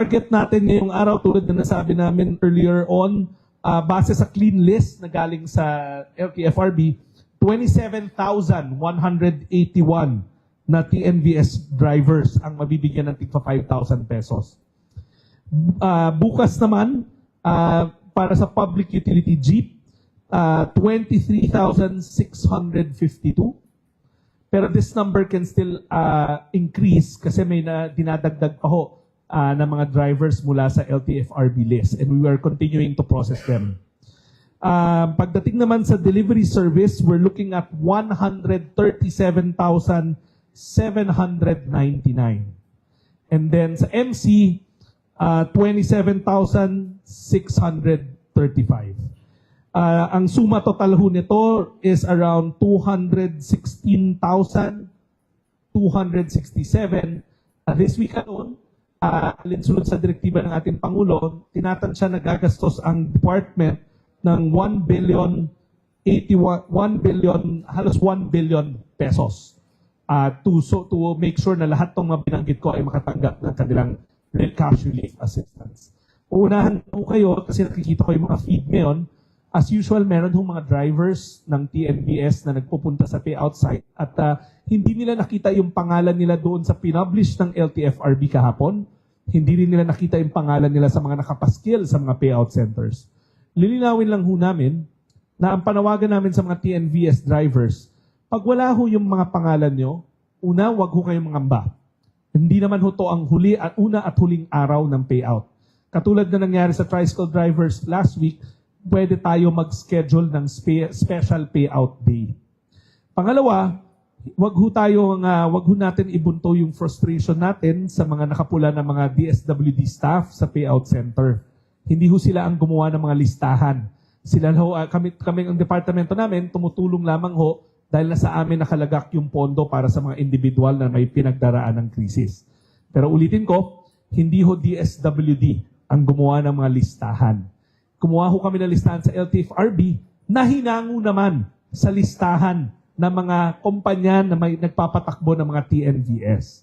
target natin ngayong araw, tulad na nasabi namin earlier on, base sa clean list na galing sa LTFRB, 27,181 na TNVS drivers ang mabibigyan ng tigpa 5,000 pesos. Bukas naman, para sa public utility jeep, 23,652. Pero this number can still increase kasi may dinadagdag pa ho ng mga drivers mula sa LTFRB list, and we are continuing to process them. Pagdating naman sa delivery service, we're looking at 137,799. And then sa MC, 27,635. Ang suma total ho nito is around 216,267. This week alone, alinsunod sa direktiba ng ating Pangulo, tinatansya na gagastos ang department ng 1 billion, halos 1 billion pesos to make sure na lahat ng mga binanggit ko ay makatanggap ng kanilang cash relief assistance. Uunahan po kayo kasi nakikita ko yung mga feed ngayon. As usual, meron hong mga drivers ng TNVS na nagpupunta sa payout site at hindi nila nakita yung pangalan nila doon sa pinublish ng LTFRB kahapon. Hindi rin nila nakita yung pangalan nila sa mga nakapaskil sa mga payout centers. Lilinawin lang ho namin na ang panawagan namin sa mga TNVS drivers, pag wala ho yung mga pangalan nyo, una, wag ho kayong mangamba. Hindi naman ho to ang una at huling araw ng payout. Katulad na nangyari sa tricycle drivers last week, pwede tayo mag-schedule ng special payout day. Pangalawa, wag ho natin ibunto yung frustration natin sa mga nakapula ng mga DSWD staff sa payout center. Hindi ho sila ang gumawa ng mga listahan. Sila ho, kami ang departamento namin, tumutulong lamang ho dahil nasa amin nakalagak yung pondo para sa mga individual na may pinagdaraan ng krisis. Pero ulitin ko, hindi ho DSWD ang gumawa ng mga listahan. Kumuha ho kami ng listahan sa LTFRB na hinango naman sa listahan ng mga kumpanya na may nagpapatakbo ng mga TNVS.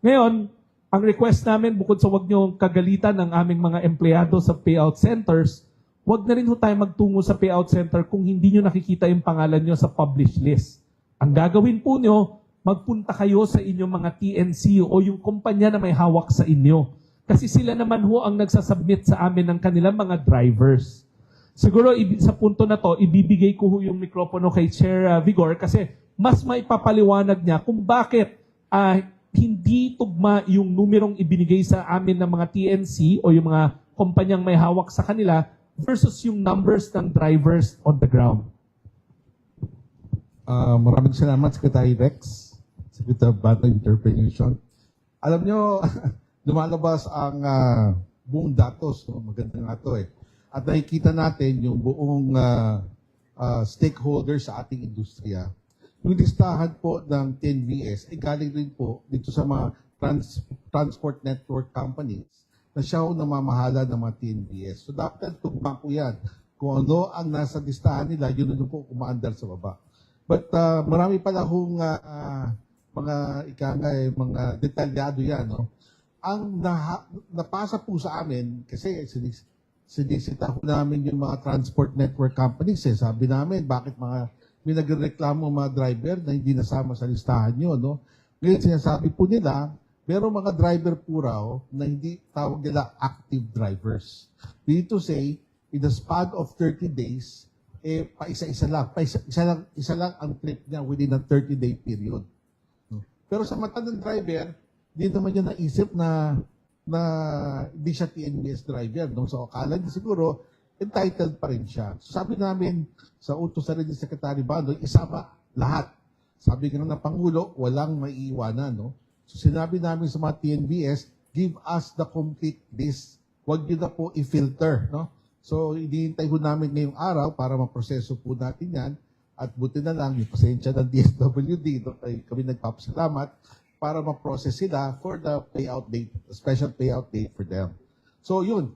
Ngayon, ang request namin, bukod sa wag nyo kagalitan ng aming mga empleyado sa payout centers, wag na rin ho tayo magtungo sa payout center kung hindi nyo nakikita yung pangalan nyo sa published list. Ang gagawin po nyo, magpunta kayo sa inyong mga TNC o yung kumpanya na may hawak sa inyo. Kasi sila naman ho ang nagsasubmit sa amin ng kanilang mga drivers. Siguro sa punto na to, ibibigay ko ho yung mikropono kay Chair Vigor kasi mas maipapaliwanag niya kung bakit hindi tugma yung numerong ibinigay sa amin ng mga TNC o yung mga kumpanyang may hawak sa kanila versus yung numbers ng drivers on the ground. Maraming salamat, Secretary Rex, Secretary of Bata Interpretation. Alam nyo, lumalabas ang buong datos. No? Maganda nga ito eh. At nakikita natin yung buong stakeholders sa ating industriya. Yung listahan po ng TNVS ay galing rin po dito sa mga transport network companies na siya ang namamahala ng mga TNVS. So dapat tugma po yan. Kung ano ang nasa listahan nila, yun na po kumaandar sa baba. But marami pala hong mga detalyado yan. No? Ang napasa po sa amin, kasi sinisita ko namin yung mga transport network companies. Sabi namin, bakit may nagreklamo mga driver na hindi nasama sa listahan nyo. No? Ngayon sinasabi po nila, merong mga driver po raw na hindi tawag nila active drivers. Meaning to say, in the span of 30 days, isa lang ang trip niya within a 30-day period. Pero sa mata ng driver, hindi naman niya naisip na hindi siya TNVS driver. No? So, akala niya siguro, entitled pa rin siya. So, sabi namin, sa utos na rin ni Secretary Bando, isama lahat. Sabi nga ng Pangulo, walang maiiwanan. No? So, sinabi namin sa mga TNVS, give us the complete list. Huwag niyo na po i-filter. No? So, hinihintay ho namin ngayong araw para maproseso po natin yan. At buti na lang, yung pasensya ng DSWD, no? Kami nagpapasalamat para ma-process sila for the payout date, the special payout date for them. So, yun.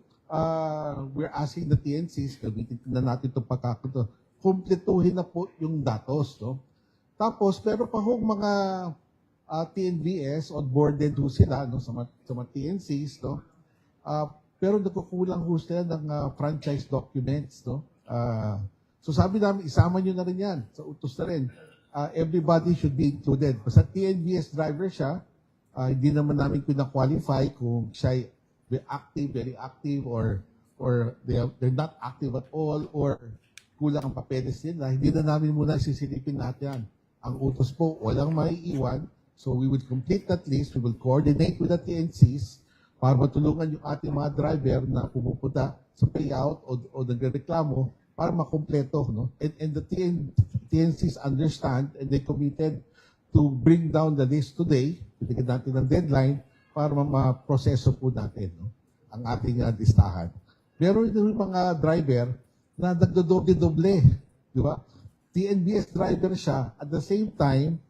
We're asking the TNCs, gamitin na natin itong pagkakato, kumpletuhin na po yung datos. No? Tapos, pero pa hong mga TNVS, onboarded ho sila no, sa mga TNCs, no? Pero nagkukulang ho sila ng franchise documents, no? So sabi namin, isama nyo na rin yan. Sa utos na rin. Everybody should be included. Basta TNVS driver siya, hindi naman namin qualify kung siya active, very active, or they're not active at all, or kulang ang papeles nila. Hindi na namin muna sisilipin natin yan. Ang utos po, walang maiiwan. So we will complete that list. We will coordinate with the TNCs para matulungan yung ating mga driver na pumupunta sa payout o nagreklamo para makompleto. No? And the TNCs understand and they committed to bring down the list today. Bigyan natin ng deadline para ma-proseso po natin, no? Ang ating listahan. Meron din yung mga driver na nagdodoble-doble. Di ba? TNBS driver siya, at the same time,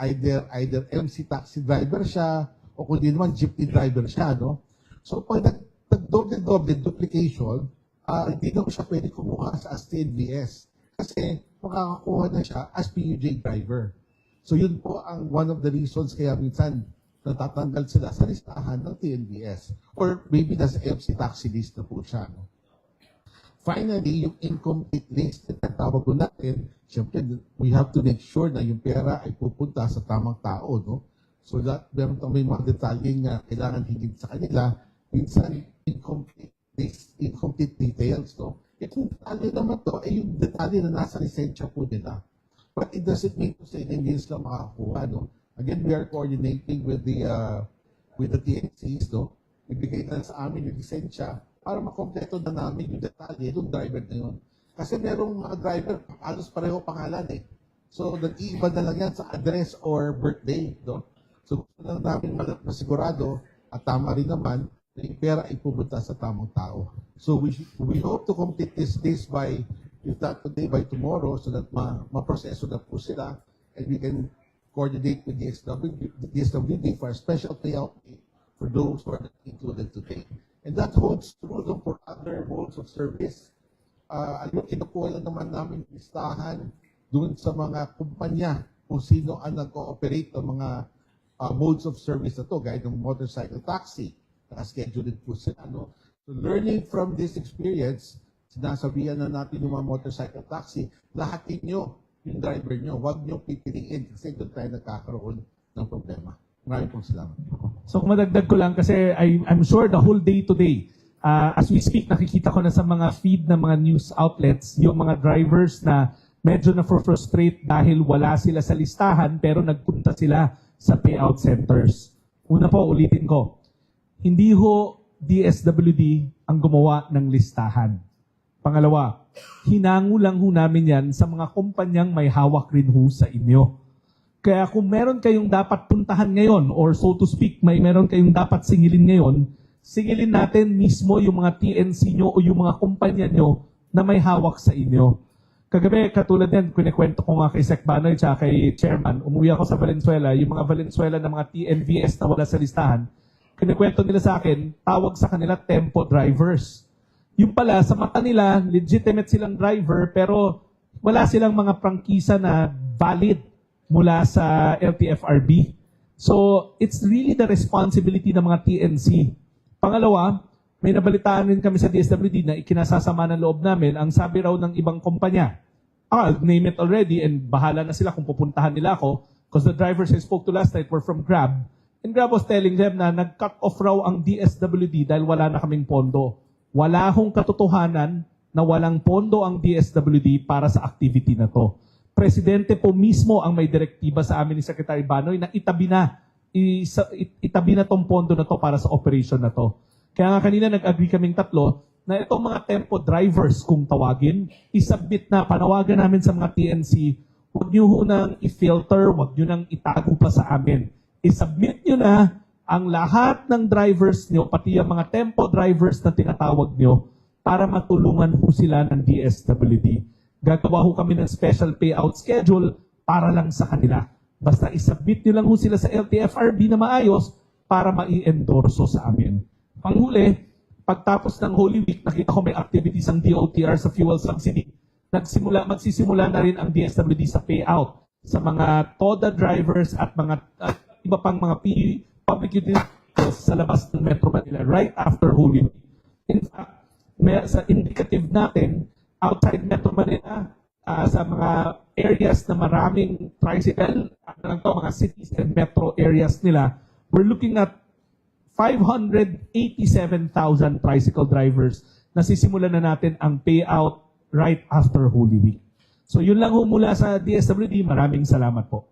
either MC taxi driver siya, o kung di naman jeepney driver siya, no? So, pag nag-doble-doble duplication, hindi na siya pwede kumuha as TNBS. Kasi, makakakuha na siya as PUJ driver. So, yun po ang one of the reasons kaya minsan natatanggal sila sa listahan ng TNBS. Or maybe nasa MC taxi list na po siya, no? Finally, yung incomplete list na tawag ko natin, siyempre, we have to make sure na yung pera ay pupunta sa tamang tao, no? So that meron may mga detalyeng kailangan higit sa kanila, minsan incomplete list, incomplete details, no? Itong detalye naman to ay yung detalye na nasa lisensya po nila. But it doesn't mean to say na hindi sila makakuha, no? Again, we are coordinating with the TNCs, no? Ibigay na sa amin yung lisensya para makompleto na namin yung detalye ng driver na yun. Kasi merong mga driver, halos pareho pangalan eh. So, nag-iiba na lang yan sa address or birthday. No? So, gusto na namin masigurado at tama rin naman na yung pera ay pupunta sa tamang tao. So, we hope to complete this list by, if not today, by tomorrow so that ma-proseso na po sila and we can coordinate with the DSWD for a special payout for those who are not included today. And that holds true for other modes of service. Kinukuha lang naman namin listahan doon sa mga kumpanya kung sino ang nag-ooperate ng mga modes of service na to, gaya ng motorcycle taxi. Naka-schedule din po sila. No? So learning from this experience, sinasabihan na natin yung mga motorcycle taxi, lahatin nyo yung driver nyo. Huwag nyo pipiliin kasi doon tayo nagkakaroon ng problema. Maraming pong salamat. So kung madagdag ko lang kasi I'm sure the whole day today, as we speak, nakikita ko na sa mga feed ng mga news outlets, yung mga drivers na medyo na-frustrate dahil wala sila sa listahan pero nagpunta sila sa payout centers. Una po, ulitin ko, hindi ho DSWD ang gumawa ng listahan. Pangalawa, hinango lang ho namin yan sa mga kumpanyang may hawak rin ho sa inyo. Kaya kung meron kayong dapat puntahan ngayon or so to speak, meron kayong dapat singilin ngayon, singilin natin mismo yung mga TNC nyo o yung mga kumpanya nyo na may hawak sa inyo. Kagabi, katulad yan, kinikwento ko nga kay Sec Banoy at kay Chairman, umuwi ako sa Valenzuela, yung mga Valenzuela na mga TNVS na wala sa listahan, kinikwento nila sa akin, tawag sa kanila tempo drivers. Yung pala, sa mata nila, legitimate silang driver, pero wala silang mga prangkisa na valid mula sa LTFRB. So, it's really the responsibility ng mga TNC. Pangalawa, may nabalitaan rin kami sa DSWD na ikinasasama ng loob namin ang sabi raw ng ibang kumpanya. I'll name it already and bahala na sila kung pupuntahan nila ako because the drivers I spoke to last night were from Grab. And Grab was telling them na nag-cut off raw ang DSWD dahil wala na kaming pondo. Wala hong katotohanan na walang pondo ang DSWD para sa activity na to. Presidente po mismo ang may direktiba sa amin ni Secretary Banoy na itabi na tong pondo na to para sa operation na to. Kaya nga kanina nag-agree kaming tatlo na itong mga tempo drivers kung tawagin, isubmit na, panawagan namin sa mga TNC, huwag nyo ho nang i-filter, huwag nyo nang itago pa sa amin. Isubmit nyo na ang lahat ng drivers nyo, pati yung mga tempo drivers na tinatawag nyo, para matulungan ho sila ng DSWD. Gagawa ho kami ng special payout schedule para lang sa kanila. Basta isubmit nyo lang ho sila sa LTFRB na maayos para mai-endorso sa amin. Panghuli, pagtapos ng Holy Week, nakita ko may activities ang DOTR sa fuel subsidy. Magsisimula na rin ang DSWD sa payout sa mga TODA drivers at mga iba pang mga public vehicles sa labas ng Metro Manila right after Holy Week. In fact, sa indicative natin, outside Metro Manila, sa mga areas na maraming tricycle, mga cities and metro areas nila, we're looking at 587,000 tricycle drivers na sisimulan na natin ang payout right after Holy Week. So yun lang ho mula sa DSWD. Maraming salamat po.